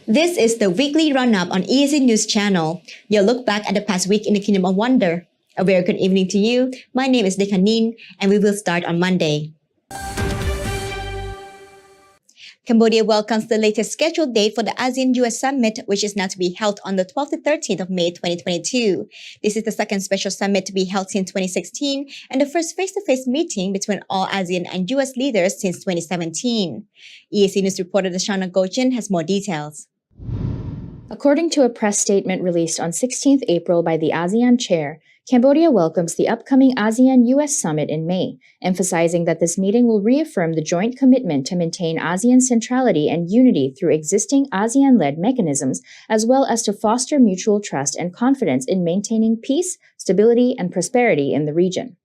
This is the weekly run-up on EAC News Channel. Your look back at the past week in the Kingdom of Wonder. A very good evening to you. My name is Dekanin, and we will start on Monday. Cambodia welcomes the latest scheduled date for the ASEAN-US Summit, which is now to be held on the 12th to 13th of May 2022. This is the second special summit to be held since 2016 and the first face-to-face meeting between all ASEAN and US leaders since 2017. EAC News reporter Dashana Gochin has more details. According to a press statement released on 16th April by the ASEAN Chair, Cambodia welcomes the upcoming ASEAN-US Summit in May, emphasizing that this meeting will reaffirm the joint commitment to maintain ASEAN centrality and unity through existing ASEAN-led mechanisms, as well as to foster mutual trust and confidence in maintaining peace, stability, and prosperity in the region.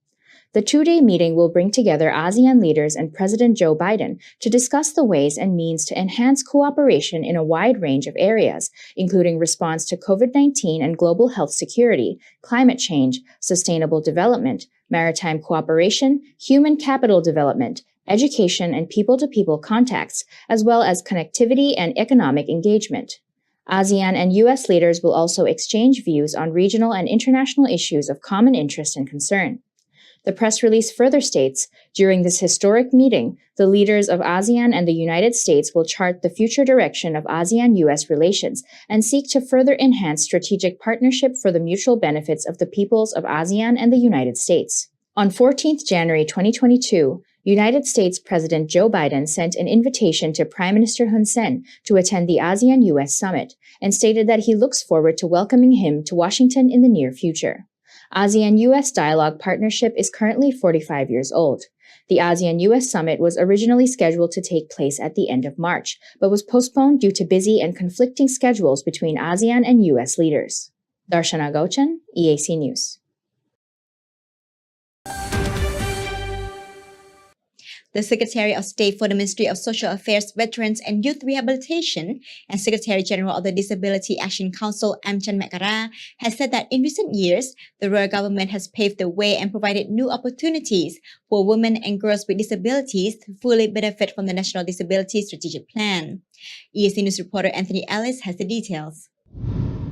The two-day meeting will bring together ASEAN leaders and President Joe Biden to discuss the ways and means to enhance cooperation in a wide range of areas, including response to COVID-19 and global health security, climate change, sustainable development, maritime cooperation, human capital development, education and people-to-people contacts, as well as connectivity and economic engagement. ASEAN and U.S. leaders will also exchange views on regional and international issues of common interest and concern. The press release further states, during this historic meeting, the leaders of ASEAN and the United States will chart the future direction of ASEAN-US relations and seek to further enhance strategic partnership for the mutual benefits of the peoples of ASEAN and the United States. On 14th January 2022, United States President Joe Biden sent an invitation to Prime Minister Hun Sen to attend the ASEAN-US Summit and stated that he looks forward to welcoming him to Washington in the near future. ASEAN-US Dialogue Partnership is currently 45 years old. The ASEAN-US Summit was originally scheduled to take place at the end of March, but was postponed due to busy and conflicting schedules between ASEAN and US leaders. Darshana Gauchan, EAC News. The Secretary of State for the Ministry of Social Affairs, Veterans and Youth Rehabilitation and Secretary General of the Disability Action Council, Amchan Makara, has said that in recent years, the royal government has paved the way and provided new opportunities for women and girls with disabilities to fully benefit from the National Disability Strategic Plan. EAC News reporter Anthony Ellis has the details.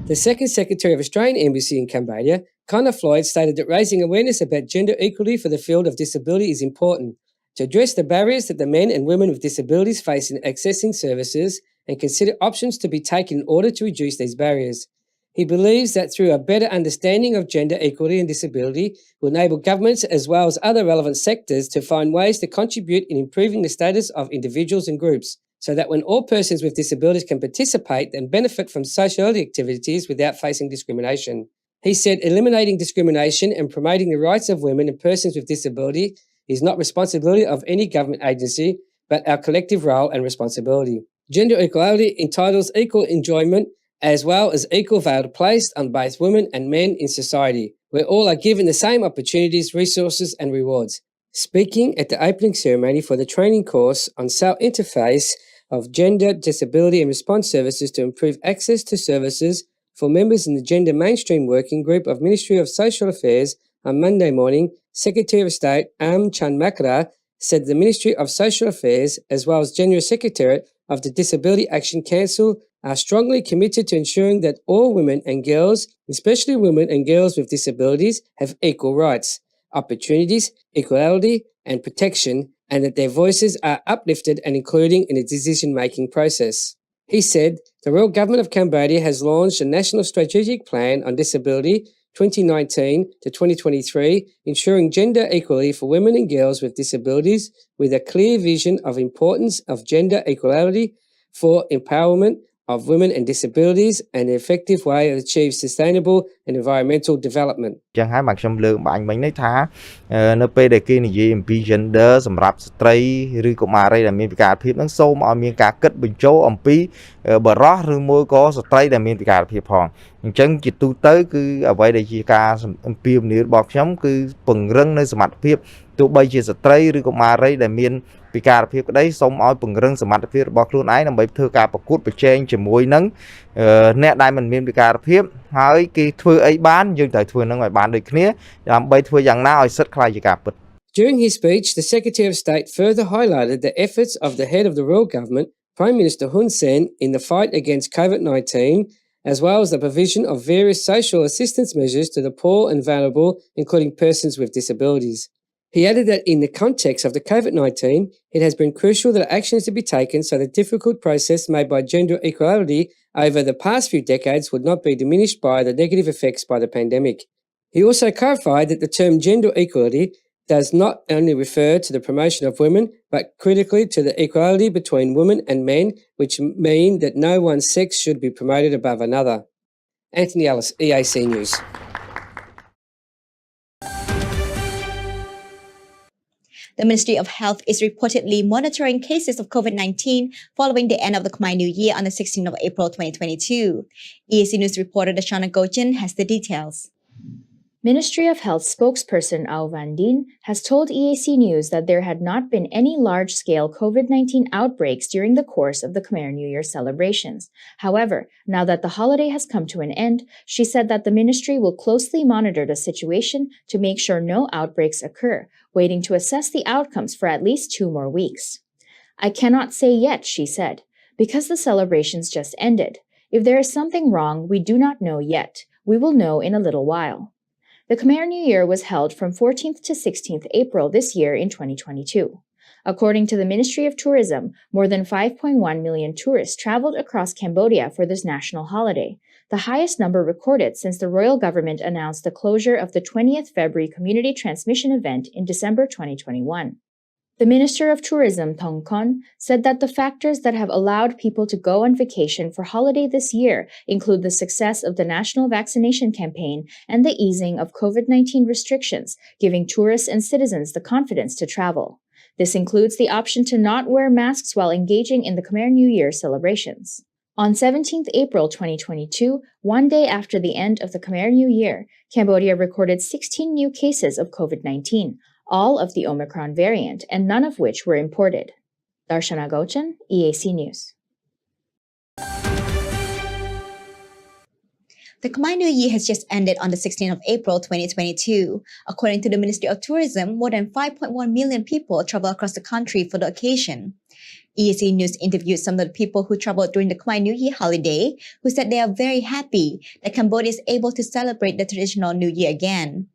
The second Secretary of Australian Embassy in Cambodia, Connor Floyd, stated that raising awareness about gender equality for the field of disability is important to address the barriers that the men and women with disabilities face in accessing services and consider options to be taken in order to reduce these barriers. He believes that through a better understanding of gender equality and disability will enable governments as well as other relevant sectors to find ways to contribute in improving the status of individuals and groups, so that when all persons with disabilities can participate and benefit from social activities without facing discrimination. He said eliminating discrimination and promoting the rights of women and persons with disability is not responsibility of any government agency, but our collective role and responsibility. Gender equality entitles equal enjoyment as well as equal value placed on both women and men in society, where all are given the same opportunities, resources and rewards. Speaking at the opening ceremony for the training course on self-interface of gender, disability and response services to improve access to services for members in the Gender Mainstream Working Group of Ministry of Social Affairs on Monday morning, Secretary of State Amchan Makara said the Ministry of Social Affairs, as well as General Secretariat of the Disability Action Council, are strongly committed to ensuring that all women and girls, especially women and girls with disabilities, have equal rights, opportunities, equality and protection, and that their voices are uplifted and included in the decision-making process. He said the Royal Government of Cambodia has launched a National Strategic Plan on Disability 2019 to 2023, ensuring gender equality for women and girls with disabilities with a clear vision of importance of gender equality for empowerment of women and disabilities and an effective way to achieve sustainable and environmental development. ចឹងហើយមកខ្ញុំលើកបាញ់មិញនេះថានៅពេលដែលគេនិយាយអំពី gender សម្រាប់ស្ត្រីឬកុមារីដែលមានពិការភាពនឹងសូមឲ្យមានការគិតបញ្ចូលអំពីបរិសុទ្ធឬមួយក៏ស្ត្រីដែលមានពិការភាពផងអញ្ចឹងជាទូទៅគឺអ្វីដែលជាការអំពាវនាវរបស់ខ្ញុំគឺពង្រឹងនៅសមត្ថភាពទោះបីជាស្ត្រីឬកុមារីដែលមានពិការភាពក្តីសូមឲ្យពង្រឹងសមត្ថភាពរបស់ខ្លួនឯងដើម្បីធ្វើការប្រកួតប្រជែងជាមួយនឹងអ្នកដែលមិនមានពិការភាពហើយគេធ្វើអីបានយើងត្រូវធ្វើនឹងឲ្យបានដូចគ្នាដើម្បីធ្វើយ៉ាងណាឲ្យសិទ្ធិខ្លាយជាការពិត During his speech, the Secretary of State further highlighted the efforts of the head of the Royal Government, Prime Minister Hun Sen in the fight against COVID-19, as well as the provision of various social assistance measures to the poor and vulnerable, including persons with disabilities. He added that in the context of the COVID-19, it has been crucial that actions to be taken so the difficult process made by gender equality over the past few decades would not be diminished by the negative effects by the pandemic. He also clarified that the term gender equality does not only refer to the promotion of women, but critically to the equality between women and men, which mean that no one sex should be promoted above another. Anthony Ellis, EAC News. The Ministry of Health is reportedly monitoring cases of COVID-19 following the end of the Khmer New Year on the 16th of April 2022. EAC News reporter Dashana Gochan has the details. Ministry of Health spokesperson Au Van Dien has told EAC News that there had not been any large-scale COVID-19 outbreaks during the course of the Khmer New Year celebrations. However, now that the holiday has come to an end, she said that the ministry will closely monitor the situation to make sure no outbreaks occur, waiting to assess the outcomes for at least 2 more weeks. I cannot say yet, she said, because the celebrations just ended. If there is something wrong, we do not know yet. We will know in a little while. The Khmer New Year was held from 14th to 16th April this year in 2022. According to the Ministry of Tourism, more than 5.1 million tourists traveled across Cambodia for this national holiday, the highest number recorded since the royal government announced the closure of the 20th February community transmission event in December 2021. The Minister of Tourism, Thong Khon, said that the factors that have allowed people to go on vacation for holiday this year include the success of the national vaccination campaign and the easing of COVID-19 restrictions, giving tourists and citizens the confidence to travel. This includes the option to not wear masks while engaging in the Khmer New Year celebrations. On 17th April 2022, one day after the end of the Khmer New Year, Cambodia recorded 16 new cases of COVID-19, all of the Omicron variant, and none of which were imported. Darshana Gochan, EAC News. The Khmer New Year has just ended on the 16th of April 2022. According to the Ministry of Tourism, more than 5.1 million people travel across the country for the occasion. EAC News interviewed some of the people who traveled during the Khmer New Year holiday, who said they are very happy that Cambodia is able to celebrate the traditional New Year again.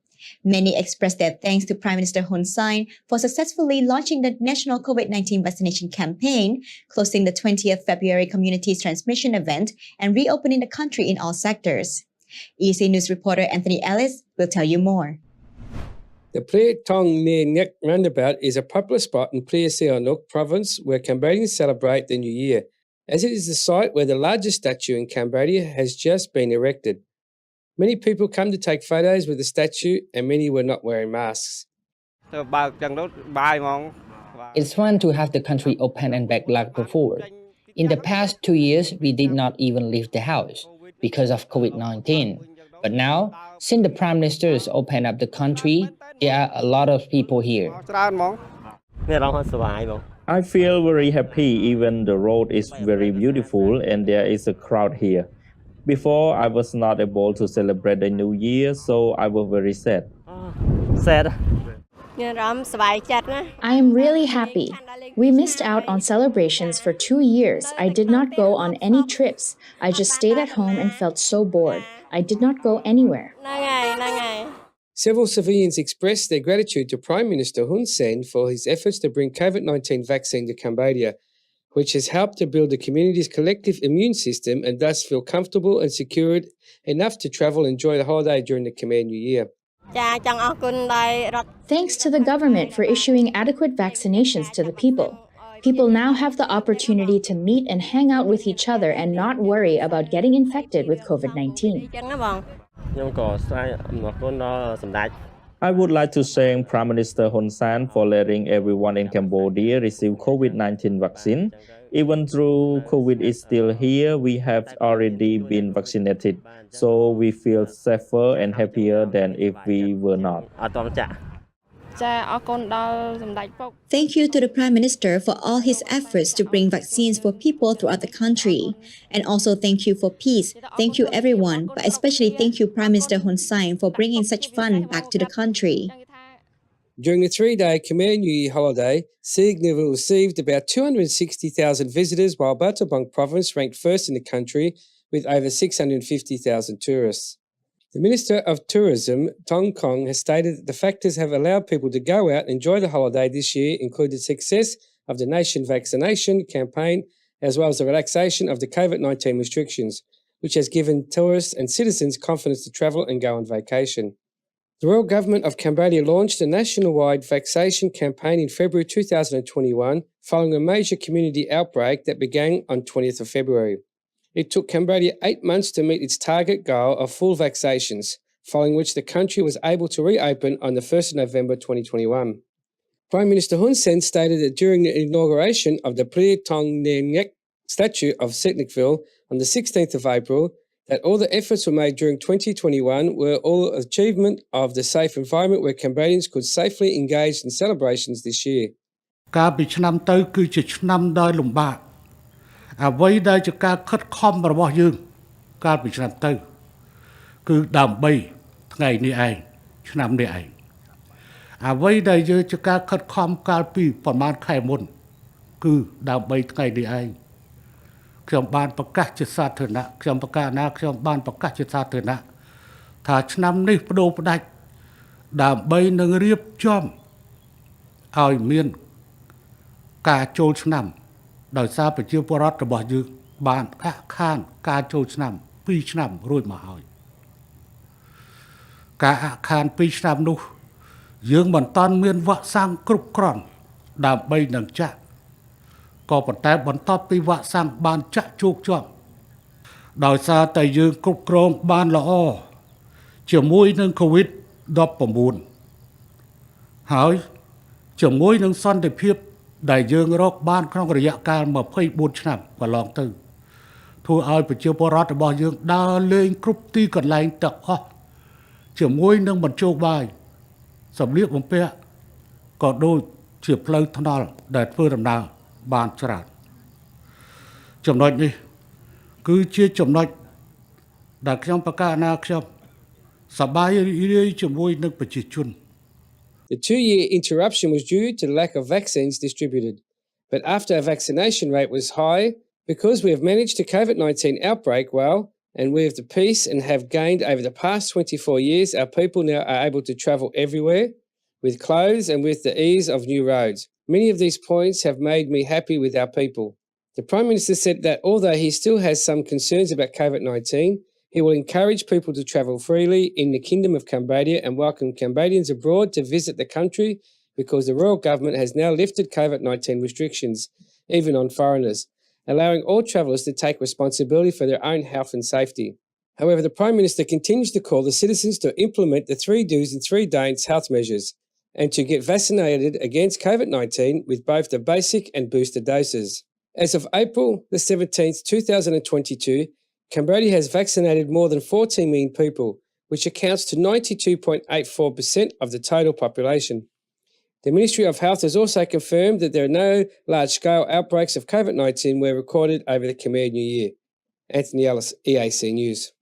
Many expressed their thanks to Prime Minister Hun Sen for successfully launching the national COVID-19 vaccination campaign, closing the 20th February community transmission event, and reopening the country in all sectors. EAC News reporter Anthony Ellis will tell you more. The Plea Tong near Nek roundabout is a popular spot in Plea Sihanouk province where Cambodians celebrate the New Year, as it is the site where the largest statue in Cambodia has just been erected. Many people come to take photos with the statue and many were not wearing masks. It's fun to have the country open and back like before. In the past 2 years, we did not even leave the house because of COVID-19. But now, since the Prime Minister has opened up the country, there are a lot of people here. I feel very happy, even the road is very beautiful and there is a crowd here. Before, I was not able to celebrate the New Year, so I was very sad. I am really happy. We missed out on celebrations for 2 years. I did not go on any trips. I just stayed at home and felt so bored. I did not go anywhere. Several civilians expressed their gratitude to Prime Minister Hun Sen for his efforts to bring COVID-19 vaccine to Cambodia, which has helped to build the community's collective immune system and thus feel comfortable and secured enough to travel and enjoy the holiday during the Khmer New Year. Thanks to the government for issuing adequate vaccinations to the people. People now have the opportunity to meet and hang out with each other and not worry about getting infected with COVID-19. I would like to thank Prime Minister Hun Sen for letting everyone in Cambodia receive COVID-19 vaccine. Even though COVID is still here, we have already been vaccinated, so we feel safer and happier than if we were not. Thank you to the Prime Minister for all his efforts to bring vaccines for people throughout the country. And also thank you for peace. Thank you everyone, but especially thank you Prime Minister Hun Sen for bringing such fun back to the country. During the 3-day Khmer New Year holiday, Sihanouk received about 260,000 visitors, while Battambang province ranked first in the country with over 650,000 tourists. The Minister of Tourism, Tong Kong, has stated that the factors have allowed people to go out and enjoy the holiday this year include the success of the nation vaccination campaign, as well as the relaxation of the COVID-19 restrictions, which has given tourists and citizens confidence to travel and go on vacation. The Royal Government of Cambodia launched a nationwide vaccination campaign in February 2021, following a major community outbreak that began on 20th of February. It took Cambodia 8 months to meet its target goal of full vaccinations, following which the country was able to reopen on the 1st of November 2021. Prime Minister Hun Sen stated that during the inauguration of the Pri Tong Neng statue of Sihanouk on the 16th of April, that all the efforts were made during 2021 were all achievement of the safe environment where Cambodians could safely engage in celebrations this year. ការពីឆ្នាំទៅគឺជាឆ្នាំដែលលំបាកអ្វីដែលជាការខិតខំរបស់យើងកាលពីឆ្នាំទៅគឺដើម្បីថ្ងៃនេះឯងឆ្នាំនេះឯងអ្វីដែលយើងជាការខិតខំកាលពីប្រហែលខែមុនគឺដើម្បីថ្ងៃនេះឯងខ្ញុំបានប្រកាសជាសាធារណៈខ្ញុំបានប្រកាសជាសាធារណៈថាឆ្នាំនេះបដូរផ្ដាច់ដើម្បីនឹងរៀបចំឲ្យមានការចូលឆ្នាំដោយសារប្រជាពលរដ្ឋរបស់យើងបានអះខានការចូលឆ្នាំ2ឆ្នាំរួចមកហើយការអះខាន2ឆ្នាំនោះយើងមិនតាន់មានវ៉ាក់សាំងគ្រប់គ្រាន់ដើម្បីនឹងចាក់ក៏ប៉ុន្តែបន្ទាប់ពីវ៉ាក់សាំងបានចាក់ជោគជាប់ដោយសារតែយើងគ្រប់គ្រងបានល្អជាមួយនឹង COVID-19 ហើយជាមួយនឹងសន្តិភាពដែលយើងរកបានក្នុងរយៈកាល24ឆ្នាំកន្លងទៅធ្វើឲ្យប្រជាពលរដ្ឋរបស់យើងដើរលេងគ្រប់ទីកន្លែងទាំងអស់ជាមួយនឹងបញ្ចុះបាយសម្លៀកបំពាក់ក៏ដូចជាផ្លូវថ្នល់ដែលធ្វើដំណើរបានច្រើនចំណុចនេះគឺជាចំណុចដែលខ្ញុំប្រកាសណាខ្ញុំសប្បាយរីករាយជាមួយនឹងប្រជាជន The 2-year interruption was due to the lack of vaccines distributed. But after our vaccination rate was high, because we have managed the COVID-19 outbreak well, and we have the peace and have gained over the past 24 years, our people now are able to travel everywhere with clothes and with the ease of new roads. Many of these points have made me happy with our people. The Prime Minister said that although he still has some concerns about COVID-19, he will encourage people to travel freely in the Kingdom of Cambodia and welcome Cambodians abroad to visit the country because the Royal Government has now lifted COVID-19 restrictions, even on foreigners, allowing all travellers to take responsibility for their own health and safety. However, the Prime Minister continues to call the citizens to implement the 3 do's and 3 don'ts health measures and to get vaccinated against COVID-19 with both the basic and booster doses. As of April the 17th, 2022, Cambodia has vaccinated more than 14 million people, which accounts to 92.84% of the total population. The Ministry of Health has also confirmed that there are no large-scale outbreaks of COVID-19 were recorded over the Khmer New Year. Anthony Ellis, EAC News.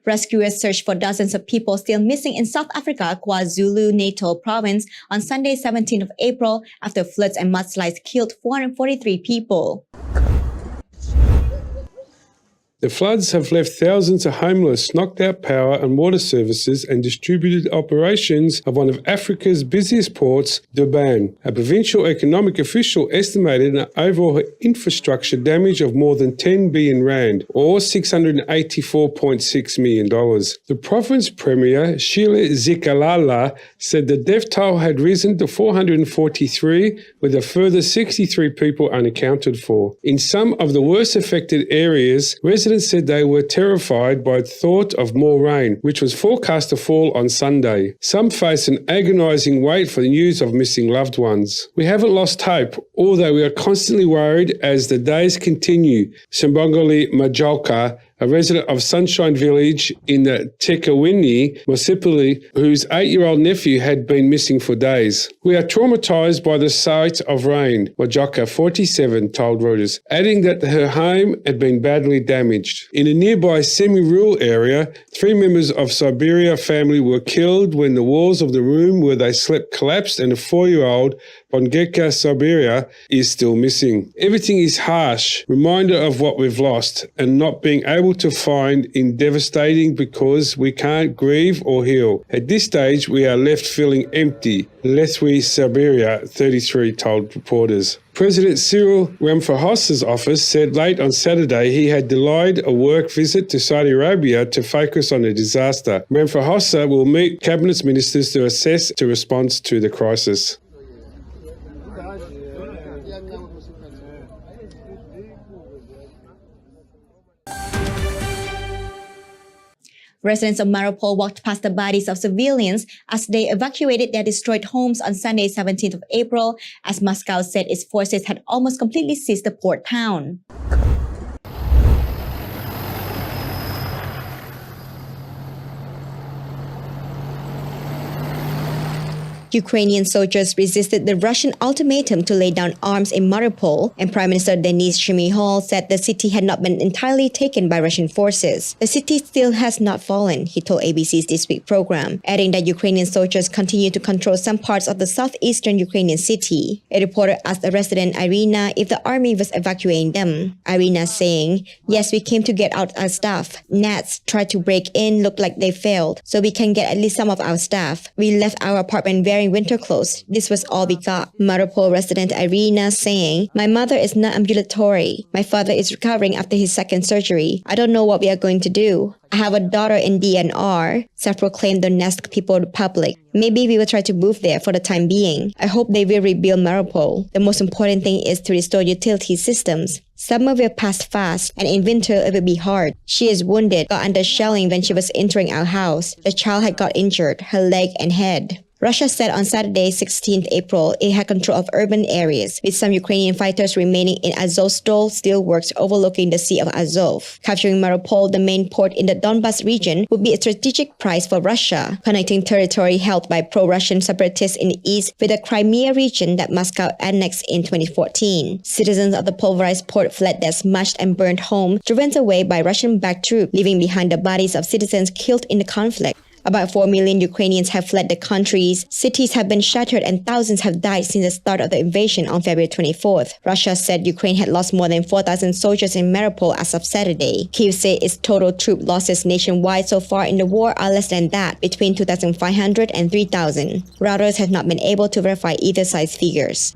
Rescuers searched for dozens of people still missing in South Africa, KwaZulu-Natal province on Sunday, 17th of April, after floods and mudslides killed 443 people. The floods have left thousands of homeless, knocked out power and water services and distributed operations of one of Africa's busiest ports, Durban. A provincial economic official estimated an overall infrastructure damage of more than 10 billion rand, or $684.6 million. The province premier, Sheila Zikalala, said the death toll had risen to 443, with a further 63 people unaccounted for. In some of the worst affected areas, residents said they were terrified by the thought of more rain, which was forecast to fall on Sunday. Some face an agonising wait for the news of missing loved ones. We haven't lost hope, although we are constantly worried as the days continue, Simbongali Majolka, a resident of Sunshine Village in the Tekawini municipality, whose 8-year-old nephew had been missing for days. We are traumatised by the sight of rain, Wajoka, 47, told Reuters, adding that her home had been badly damaged. In a nearby semi-rural area, 3 members of Siberia family were killed when the walls of the room where they slept collapsed and a 4-year-old Bongeka Siberia is still missing. Everything is harsh, reminder of what we've lost and not being able to find in devastating because we can't grieve or heal. At this stage, we are left feeling empty. Lethwi Siberia, 33, told reporters. President Cyril Ramaphosa's office said late on Saturday he had delayed a work visit to Saudi Arabia to focus on the disaster. Ramaphosa will meet cabinet ministers to assess the response to the crisis. Residents of Mariupol walked past the bodies of civilians as they evacuated their destroyed homes on Sunday, 17th of April, as Moscow said its forces had almost completely seized the port town. Ukrainian soldiers resisted the Russian ultimatum to lay down arms in Mariupol, and Prime Minister Denis Shmyhal said the city had not been entirely taken by Russian forces. The city still has not fallen, he told ABC's This Week program, adding that Ukrainian soldiers continue to control some parts of the southeastern Ukrainian city. A reporter asked a resident, Irina, if the army was evacuating them. Irina saying, "Yes, we came to get out our stuff. Gnats tried to break in, looked like they failed, so we can get at least some of our stuff. We left our apartment wearing winter clothes. This was all we got." Mariupol resident Irina saying, "My mother is not ambulatory. My father is recovering after his second surgery. I don't know what we are going to do. I have a daughter in DNR, self-proclaimed Donetsk People Republic. Maybe we will try to move there for the time being. I hope they will rebuild Mariupol. The most important thing is to restore utility systems. Summer will pass fast, and in winter it will be hard. She is wounded, got under shelling when she was entering our house. The child had got injured, her leg and head." Russia said on Saturday, 16th April, it had control of urban areas, with some Ukrainian fighters remaining in Azovstal steelworks overlooking the Sea of Azov. Capturing Mariupol, the main port in the Donbas region, would be a strategic prize for Russia, connecting territory held by pro-Russian separatists in the east with the Crimea region that Moscow annexed in 2014. Citizens of the pulverized port fled their smashed and burned home, driven away by Russian-backed troops, leaving behind the bodies of citizens killed in the conflict. About 4 million Ukrainians have fled the countries. Cities have been shattered and thousands have died since the start of the invasion on February 24th. Russia said Ukraine had lost more than 4,000 soldiers in Mariupol as of Saturday. Kyiv said its total troop losses nationwide so far in the war are less than that, between 2,500 and 3,000. Reuters has not been able to verify either side's figures.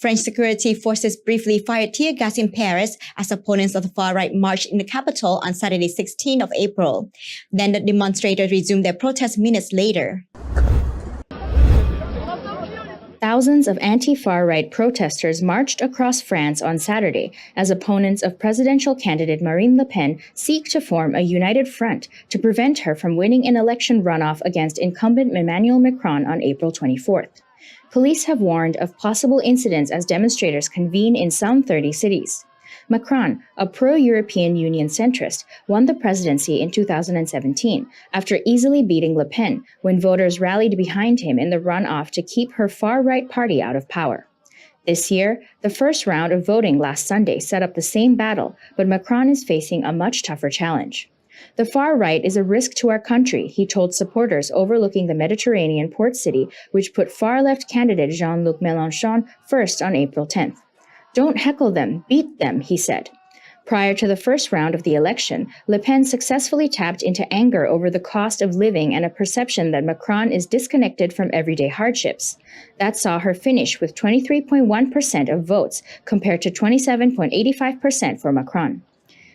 French security forces briefly fired tear gas in Paris as opponents of the far-right marched in the capital on Saturday, 16th of April. Then the demonstrators resumed their protest minutes later. Thousands of anti-far-right protesters marched across France on Saturday as opponents of presidential candidate Marine Le Pen seek to form a united front to prevent her from winning an election runoff against incumbent Emmanuel Macron on April 24th. Police have warned of possible incidents as demonstrators convene in some 30 cities. Macron, a pro-European Union centrist, won the presidency in 2017 after easily beating Le Pen when voters rallied behind him in the runoff to keep her far-right party out of power. This year, the first round of voting last Sunday set up the same battle, but Macron is facing a much tougher challenge. "The far right is a risk to our country," he told supporters overlooking the Mediterranean port city, which put far-left candidate Jean-Luc Mélenchon first on April 10th. "Don't heckle them, beat them," he said. Prior to the first round of the election, Le Pen successfully tapped into anger over the cost of living and a perception that Macron is disconnected from everyday hardships. That saw her finish with 23.1% of votes compared to 27.85% for Macron.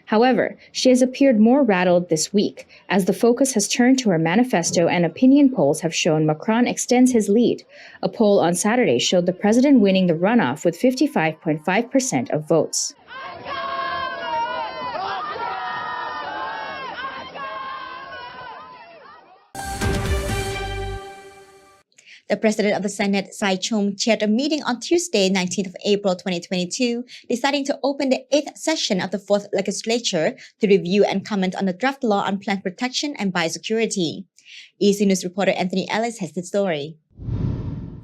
However, she has appeared more rattled this week, as the focus has turned to her manifesto and opinion polls have shown Macron extends his lead. A poll on Saturday showed the president winning the runoff with 55.5% of votes. The President of the Senate, Sai Chum, chaired a meeting on Tuesday, 19th of April 2022, deciding to open the 8th session of the 4th legislature to review and comment on the draft law on plant protection and biosecurity. EAC News reporter Anthony Ellis has the story.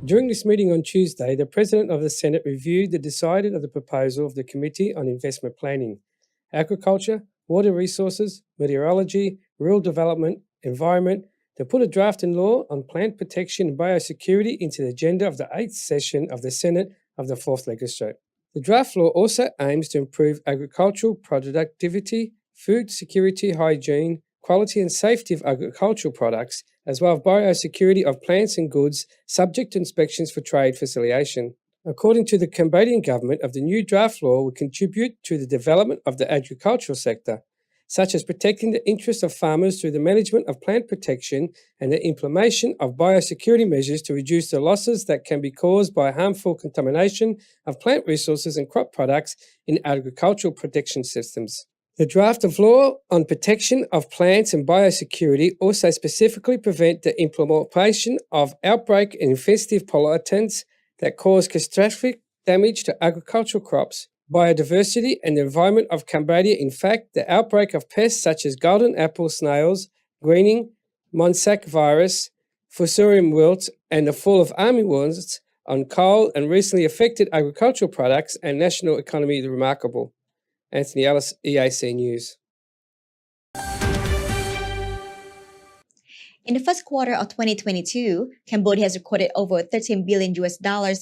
During this meeting on Tuesday, the President of the Senate reviewed the decided of the proposal of the Committee on Investment Planning, Agriculture, Water Resources, Meteorology, Rural Development, Environment, to put a draft in law on plant protection and biosecurity into the agenda of the 8th session of the Senate of the 4th Legislature. The draft law also aims to improve agricultural productivity, food security, hygiene, quality and safety of agricultural products, as well as biosecurity of plants and goods subject to inspections for trade facilitation. According to the Cambodian government, the new draft law will contribute to the development of the agricultural sector, such as protecting the interests of farmers through the management of plant protection and the implementation of biosecurity measures to reduce the losses that can be caused by harmful contamination of plant resources and crop products in agricultural protection systems. The draft of law on protection of plants and biosecurity also specifically prevent the implementation of outbreak and infestive pollutants that cause catastrophic damage to agricultural crops, biodiversity and the environment of Cambodia. In fact, the outbreak of pests such as golden apple snails, greening, Monsac virus, fusarium wilt, and the fall of armyworms on coal and recently affected agricultural products and national economy remarkable. Anthony Ellis, EAC News. In the first quarter of 2022, Cambodia has recorded over $13 billion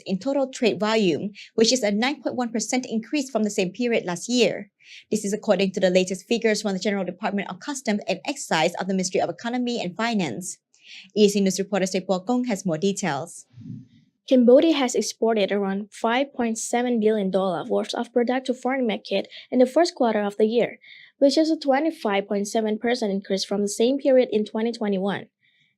in total trade volume, which is a 9.1% increase from the same period last year. This is according to the latest figures from the General Department of Customs and Excise of the Ministry of Economy and Finance. EAC News reporter Sepo Kong has more details. Cambodia has exported around $5.7 billion worth of product to foreign market in the first quarter of the year, which is a 25.7% increase from the same period in 2021.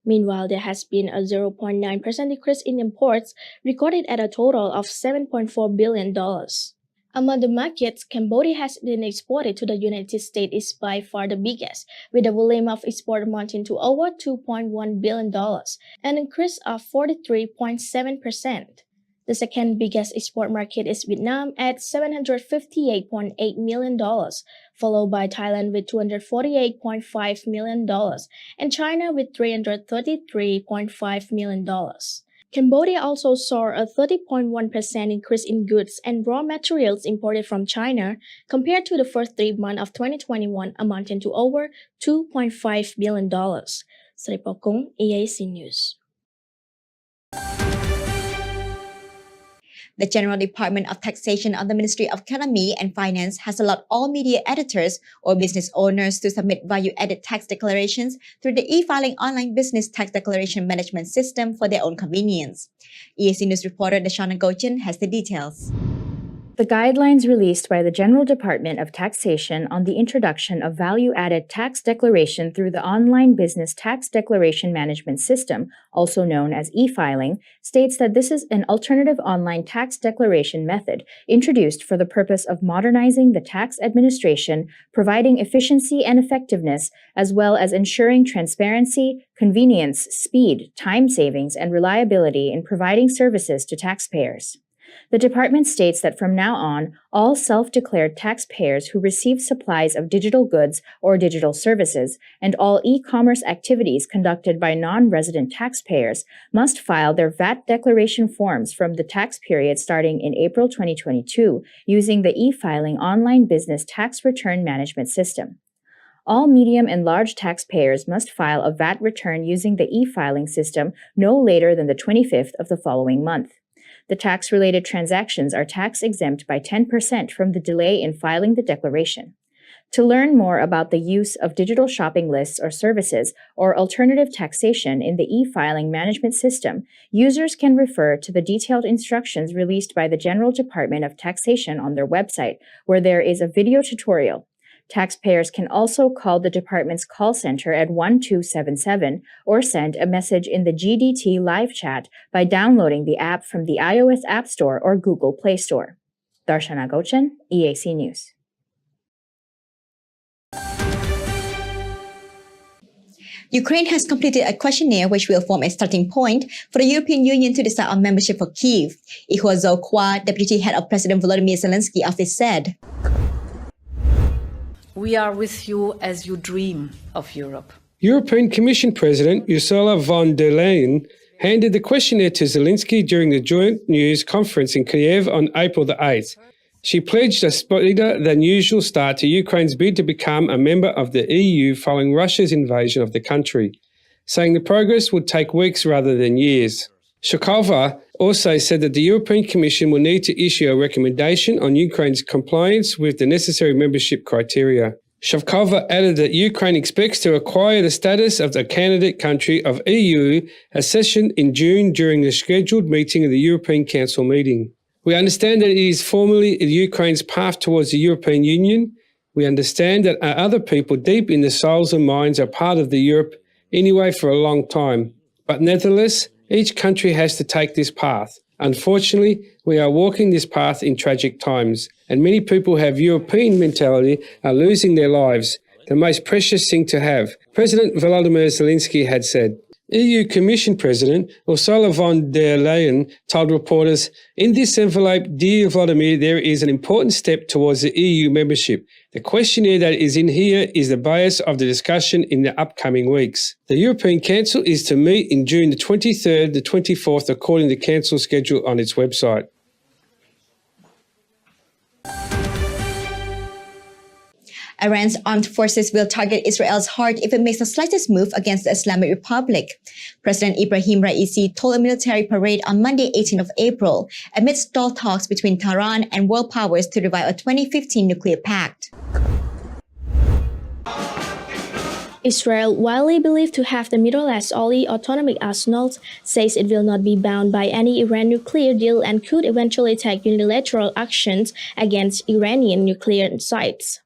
Meanwhile, there has been a 0.9% decrease in imports, recorded at a total of $7.4 billion. Among the markets Cambodia has been exported to the United States is by far the biggest, with a volume of export amounting to over $2.1 billion, an increase of 43.7%. The second biggest export market is Vietnam at $758.8 million, followed by Thailand with $248.5 million, and China with $333.5 million. Cambodia also saw a 30.1% increase in goods and raw materials imported from China compared to the first 3 months of 2021, amounting to over $2.5 billion. Sripokong, EAC News. The General Department of Taxation of the Ministry of Economy and Finance has allowed all media editors or business owners to submit value-added tax declarations through the e-filing online business tax declaration management system for their own convenience. EAC News reporter Dashana Gochin has the details. The guidelines released by the General Department of Taxation on the introduction of value-added tax declaration through the online business tax declaration management system, also known as e-filing, states that this is an alternative online tax declaration method introduced for the purpose of modernizing the tax administration, providing efficiency and effectiveness, as well as ensuring transparency, convenience, speed, time savings, and reliability in providing services to taxpayers. The department states that from now on, all self-declared taxpayers who receive supplies of digital goods or digital services and all e-commerce activities conducted by non-resident taxpayers must file their VAT declaration forms from the tax period starting in April 2022 using the e-filing online business tax return management system. All medium and large taxpayers must file a VAT return using the e-filing system no later than the 25th of the following month. The tax-related transactions are tax-exempt by 10% from the delay in filing the declaration. To learn more about the use of digital shopping lists or services or alternative taxation in the e-filing management system, users can refer to the detailed instructions released by the General Department of Taxation on their website, where there is a video tutorial. Taxpayers can also call the department's call center at 1277 or send a message in the GDT live chat by downloading the app from the iOS App Store or Google Play Store. Darshana Gochan, EAC News. Ukraine has completed a questionnaire which will form a starting point for the European Union to decide on membership for Kyiv. Ihor Zolkwa, deputy head of President Volodymyr Zelensky's office, said, "We are with you as you dream of Europe." European Commission President Ursula von der Leyen handed the questionnaire to Zelensky during the joint news conference in Kiev on April the 8th. She pledged a speedier than usual start to Ukraine's bid to become a member of the EU following Russia's invasion of the country, saying the progress would take weeks rather than years. Shokova also said that the European Commission will need to issue a recommendation on Ukraine's compliance with the necessary membership criteria. Shavkova added that Ukraine expects to acquire the status of the candidate country of EU accession in June during the scheduled meeting of the European Council meeting. We understand that it is formally Ukraine's path towards the European Union. We understand that our other people deep in the souls and minds are part of the Europe anyway for a long time. But nevertheless, each country has to take this path. Unfortunately, we are walking this path in tragic times, and many people who have European mentality are losing their lives, the most precious thing to have. President Volodymyr Zelensky had said. EU Commission President Ursula von der Leyen told reporters, "In this envelope, dear Vladimir, there is an important step towards the EU membership. The questionnaire that is in here is the base of the discussion in the upcoming weeks. The European Council is to meet in June the 23rd, the 24th, according to the Council schedule on its website." Iran's armed forces will target Israel's heart if it makes the slightest move against the Islamic Republic. President Ibrahim Raisi told a military parade on Monday, 18th of April, amid stalled talks between Tehran and world powers to revive a 2015 nuclear pact. Israel, widely believed to have the Middle East's only autonomic arsenals, says it will not be bound by any Iran nuclear deal and could eventually take unilateral actions against Iranian nuclear sites.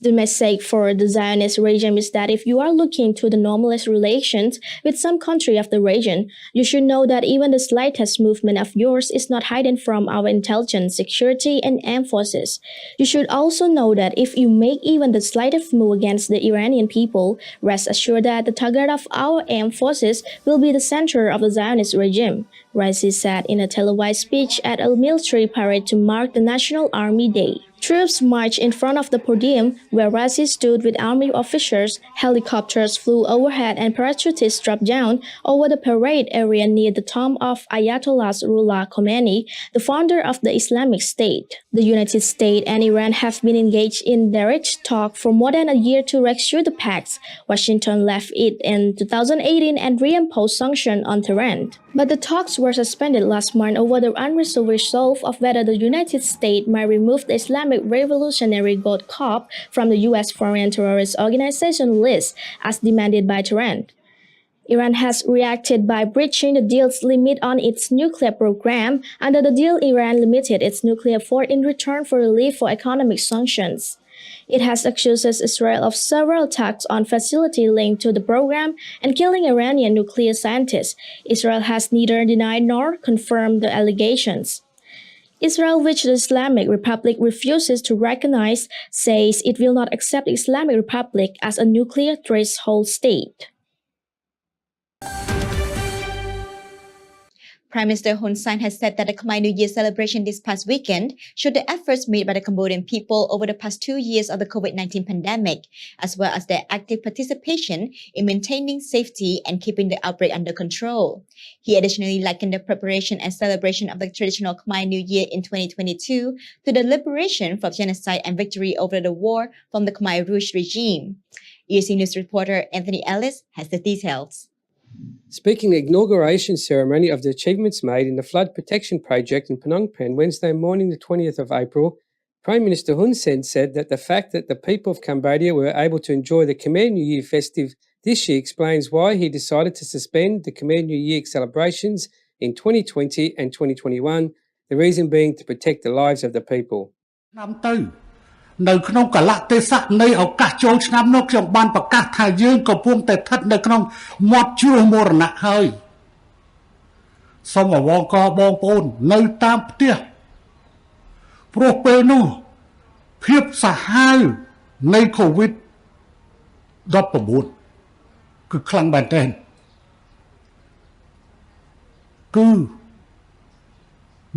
The message for the Zionist regime is that if you are looking to the normalist relations with some country of the region, you should know that even the slightest movement of yours is not hidden from our intelligence, security, and armed forces. You should also know that if you make even the slightest move against the Iranian people, rest assured that the target of our armed forces will be the center of the Zionist regime, Raisi said in a televised speech at a military parade to mark the National Army Day. Troops marched in front of the podium where Raisi stood with army officers, helicopters flew overhead and parachutists dropped down over the parade area near the tomb of Ayatollah Ruhollah Khomeini, the founder of the Islamic State. The United States and Iran have been engaged in direct talk for more than a year to rescue the pact. Washington left it in 2018 and reimposed sanctions on Tehran. But the talks were suspended last month over the unresolved resolve of whether the United States might remove the Islamic Revolutionary Guard Corps from the U.S. Foreign Terrorist Organization list as demanded by Tehran. Iran has reacted by breaching the deal's limit on its nuclear program. Under the deal, Iran limited its nuclear force in return for relief for economic sanctions. It has accused Israel of several attacks on facilities linked to the program and killing Iranian nuclear scientists. Israel has neither denied nor confirmed the allegations. Israel, which the Islamic Republic refuses to recognize, says it will not accept the Islamic Republic as a nuclear threshold state. Prime Minister Hun Sen has said that the Khmer New Year celebration this past weekend showed the efforts made by the Cambodian people over the past 2 years of the COVID-19 pandemic, as well as their active participation in maintaining safety and keeping the outbreak under control. He additionally likened the preparation and celebration of the traditional Khmer New Year in 2022 to the liberation from genocide and victory over the war from the Khmer Rouge regime. EAC News reporter Anthony Ellis has the details. Speaking at the inauguration ceremony of the achievements made in the flood protection project in Phnom Penh Wednesday morning, the 20th of April, Prime Minister Hun Sen said that the fact that the people of Cambodia were able to enjoy the Khmer New Year festive this year explains why he decided to suspend the Khmer New Year celebrations in 2020 and 2021, the reason being to protect the lives of the people. នៅក្នុងកលៈទេសៈនៃឱកាសចូលឆ្នាំនោះខ្ញុំបានប្រកាសថាយើងកំពុងតែស្ថិតនៅក្នុងមាត់ជួរមរណៈហើយសូមអវងកបងប្អូននៅតាមផ្ទះព្រោះពេលនោះភាពសាហាវនៃ COVID-19 គឺខ្លាំងមែនទែនគឺ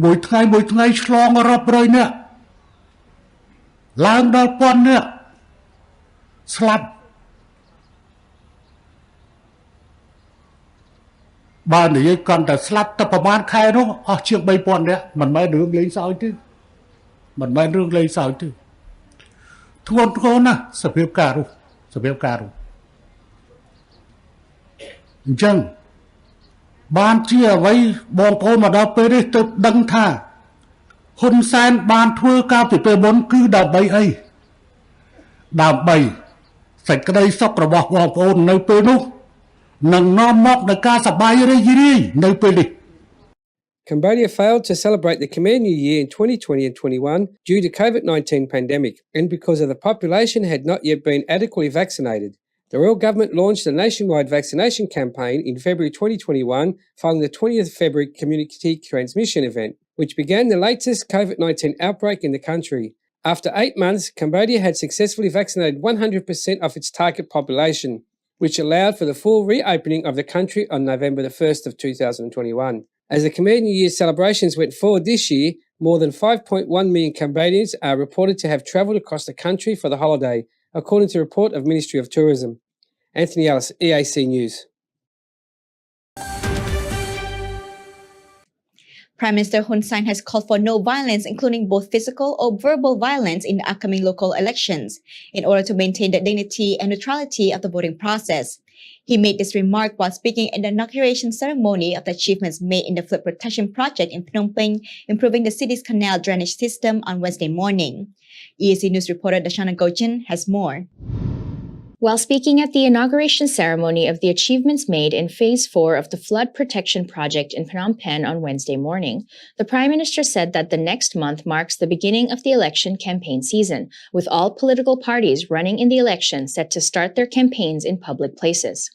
មួយថ្ងៃឆ្លងរាប់រយនាក់ឡើងដល់ពាន់នាក់ស្លាប់បើនិយាយកាន់តែស្លាប់តែប្រហែលខែនោះអស់ជាង 3000 នាក់មិនមែនរឿងលេងសើចទេមិនមែនរឿងលេងសើចទេធ្ងន់ធ្ងរណាស់សភាពការនោះអញ្ចឹងបានជាអ្វីបងប្អូនមកដល់ពេលនេះទើបដឹងថាហ៊ុនសែនបានធ្វើការពីពេលមុនគឺដើម្បីអីដើម្បីសេចក្តីសុខរបស់បងប្អូននៅពេលនោះនឹងនាំមកនូវការសប្បាយរីករាយនៅពេលនេះ Cambodia failed to celebrate the Khmer New Year in 2020 and 21 due to COVID-19 pandemic and because of the population had not yet been adequately vaccinated. The royal government launched a nationwide vaccination campaign in February 2021 following the 20th February community transmission event, which began the latest COVID-19 outbreak in the country. After 8 months, Cambodia had successfully vaccinated 100% of its target population, which allowed for the full reopening of the country on November the 1st of 2021. As the Khmer New Year celebrations went forward this year, more than 5.1 million Cambodians are reported to have travelled across the country for the holiday, according to a report of Ministry of Tourism. Anthony Ellis, EAC News. Prime Minister Hun Sen has called for no violence, including both physical or verbal violence, in the upcoming local elections, in order to maintain the dignity and neutrality of the voting process. He made this remark while speaking in the inauguration ceremony of the achievements made in the flood protection project in Phnom Penh, improving the city's canal drainage system on Wednesday morning. EAC News reporter Dashana Gochin has more. While speaking at the inauguration ceremony of the achievements made in Phase 4 of the flood protection project in Phnom Penh on Wednesday morning, the Prime Minister said that the next month marks the beginning of the election campaign season, with all political parties running in the election set to start their campaigns in public places.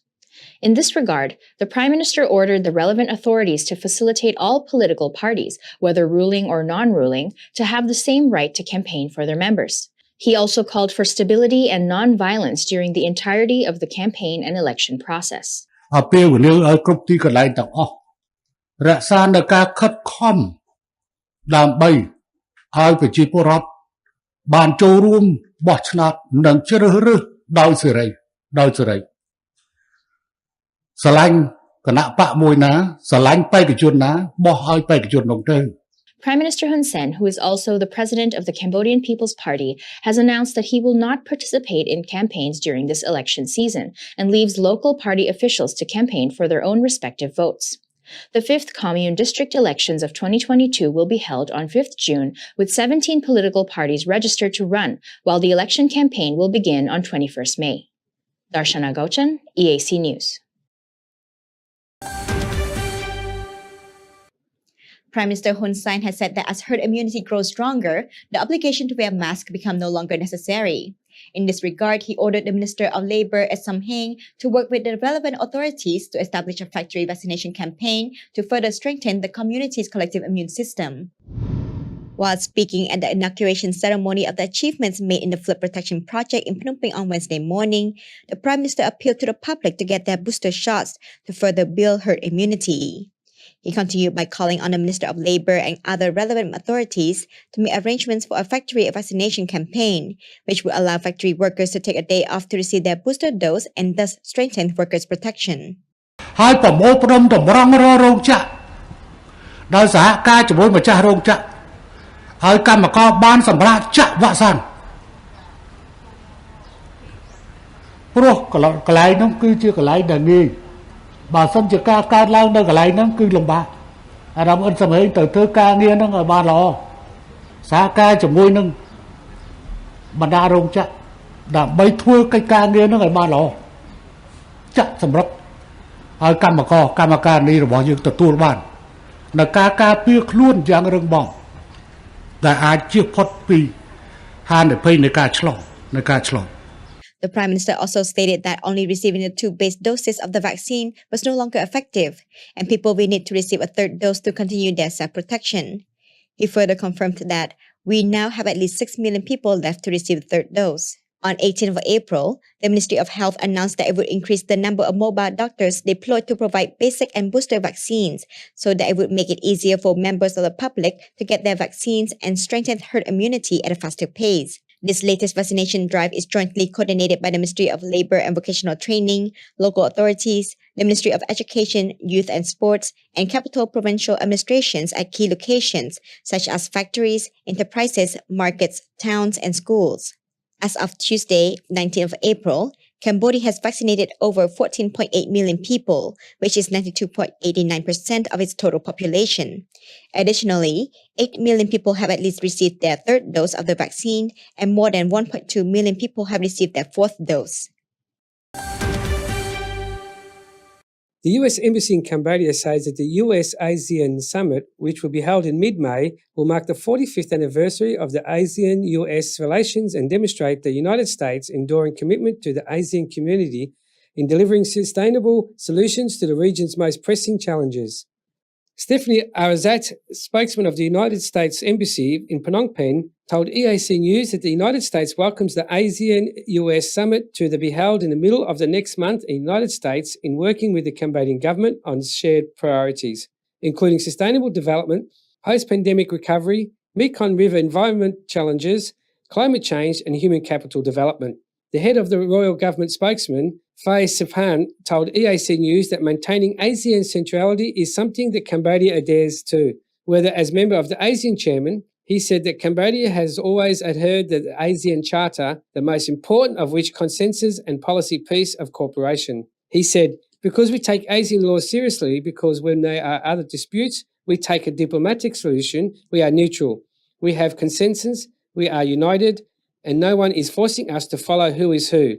In this regard, the Prime Minister ordered the relevant authorities to facilitate all political parties, whether ruling or non-ruling, to have the same right to campaign for their members. He also called for stability and non-violence during the entirety of the campaign and election process. ឲ្យពេលវេលាឲ្យគ្រប់ទីកន្លែងទាំងអស់រក្សានៅការខិតខំដើម្បីឲ្យប្រជាពលរដ្ឋបានចូលរួមបោះឆ្នោតនិងជ្រើសរើសដោយសេរីស្រឡាញ់គណៈបកមួយណាស្រឡាញ់បេក្ខជនណាបោះឲ្យបេក្ខជននោះទៅ Prime Minister Hun Sen, who is also the president of the Cambodian People's Party, has announced that he will not participate in campaigns during this election season and leaves local party officials to campaign for their own respective votes. The 5th Commune District elections of 2022 will be held on 5th June, with 17 political parties registered to run, while the election campaign will begin on 21st May. Darshana Gochan, EAC News. Prime Minister Hun Sen has said that as herd immunity grows stronger, the obligation to wear masks become no longer necessary. In this regard, he ordered the Minister of Labour, Sam Heng, to work with the relevant authorities to establish a factory vaccination campaign to further strengthen the community's collective immune system. While speaking at the inauguration ceremony of the achievements made in the flood protection project in Phnom Penh on Wednesday morning, the Prime Minister appealed to the public to get their booster shots to further build herd immunity. He continued by calling on the Minister of Labour and other relevant authorities to make arrangements for a factory vaccination campaign, which will allow factory workers to take a day off to receive their booster dose and thus strengthen workers' protection. ហើយប្រមូលផ្ដុំតម្រង់រោងចក្រដោយសហការជាមួយម្ចាស់រោងចក្រហើយកម្មករបានសម្រាប់ចាក់វ៉ាក់សាំងព្រោះកន្លែងនោះគឺជាកន្លែងដែលងាយបើសិនជាការកើតឡើងនៅកន្លែងហ្នឹងគឺលំបាកអារម្មណ៍អិនសម័យទៅធ្វើការងារហ្នឹងឲ្យបានល្អសហការជាមួយនឹងបណ្ដារោងចក្រដើម្បីធ្វើកិច្ចការងារហ្នឹងឲ្យបានល្អចាក់សម្រាប់ឲ្យកម្មការនេះរបស់យើងទទួលបាននៅការការពារខ្លួនយ៉ាងរឹងមាំដែលអាចជៀសផុតពី ហានិភ័យនៃការឆ្លង The Prime Minister also stated that only receiving the 2 base doses of the vaccine was no longer effective, and people will need to receive a 3rd dose to continue their self-protection. He further confirmed that we now have at least 6 million people left to receive the 3rd dose. On 18th of April, the Ministry of Health announced that it would increase the number of mobile doctors deployed to provide basic and booster vaccines so that it would make it easier for members of the public to get their vaccines and strengthen herd immunity at a faster pace. This latest vaccination drive is jointly coordinated by the Ministry of Labour and Vocational Training, local authorities, the Ministry of Education, Youth and Sports, and capital provincial administrations at key locations such as factories, enterprises, markets, towns, and schools. As of Tuesday, 19th of April, Cambodia has vaccinated over 14.8 million people, which is 92.89% of its total population. Additionally, 8 million people have at least received their 3rd dose of the vaccine, and more than 1.2 million people have received their 4th dose. The US Embassy in Cambodia says that the US-ASEAN Summit, which will be held in mid-May, will mark the 45th anniversary of the ASEAN-US relations and demonstrate the United States' enduring commitment to the ASEAN community in delivering sustainable solutions to the region's most pressing challenges. Stephanie Arazat, spokesman of the United States Embassy in Phnom Penh, told EAC News that the United States welcomes the ASEAN-US Summit to be held in the middle of the next month in the United States in working with the Cambodian government on shared priorities, including sustainable development, post-pandemic recovery, Mekong River environment challenges, climate change and human capital development. The head of the royal government spokesman, Phai Siphan, told EAC News that maintaining ASEAN centrality is something that Cambodia adheres to. Whether as member of the ASEAN chairman, he said that Cambodia has always adhered to the ASEAN Charter, the most important of which consensus and policy piece of cooperation. He said, because we take ASEAN laws seriously, because when there are other disputes, we take a diplomatic solution, we are neutral. We have consensus, we are united, and no one is forcing us to follow who is who.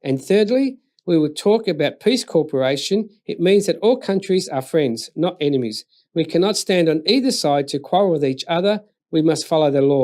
And thirdly, we will talk about peace cooperation. It means that all countries are friends, not enemies. We cannot stand on either side to quarrel with each other. We must follow the law.